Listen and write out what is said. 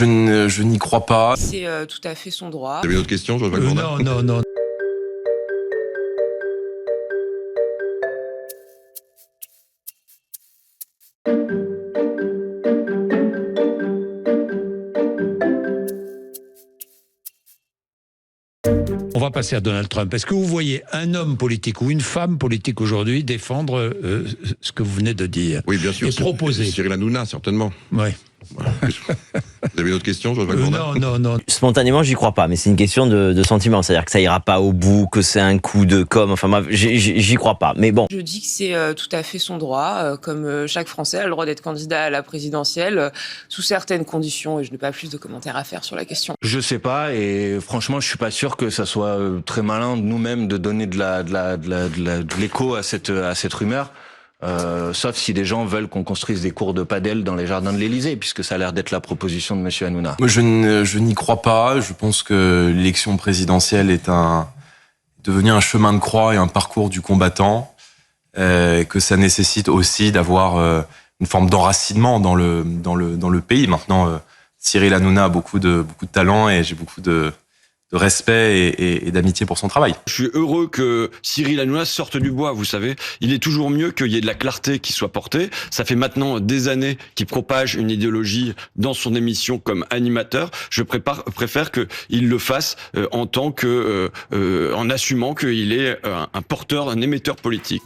Je n'y crois pas. C'est tout à fait son droit. Vous avez une autre question, Georges Vagabonda? Non. On va passer à Donald Trump. Est-ce que vous voyez un homme politique ou une femme politique aujourd'hui défendre ce que vous venez de dire? Oui, bien sûr. Et proposer. Cyril Hanouna, certainement. Oui. Voilà. Vous avez une autre question, Georges Vagabonda? Non. Spontanément, j'y crois pas, mais c'est une question de sentiment. C'est-à-dire que ça ira pas au bout, que c'est un coup de com'. Enfin bref, j'y crois pas. Mais bon. Je dis que c'est tout à fait son droit, comme chaque Français a le droit d'être candidat à la présidentielle, sous certaines conditions, et je n'ai pas plus de commentaires à faire sur la question. Je sais pas, et franchement, je suis pas sûr que ça soit très malin de nous-mêmes de donner de l'écho à cette rumeur. Sauf si des gens veulent qu'on construise des cours de padel dans les jardins de l'Élysée, puisque ça a l'air d'être la proposition de Monsieur Hanouna. Moi, je n'y crois pas. Je pense que l'élection présidentielle est devenu un chemin de croix et un parcours du combattant, que ça nécessite aussi d'avoir une forme d'enracinement dans le pays. Maintenant, Cyril Hanouna a beaucoup de talent et j'ai beaucoup de respect et d'amitié pour son travail. Je suis heureux que Cyril Hanouna sorte du bois, vous savez. Il est toujours mieux qu'il y ait de la clarté qui soit portée. Ça fait maintenant des années qu'il propage une idéologie dans son émission comme animateur. Je préfère qu'il le fasse en tant que, en assumant qu'il est un porteur, un émetteur politique.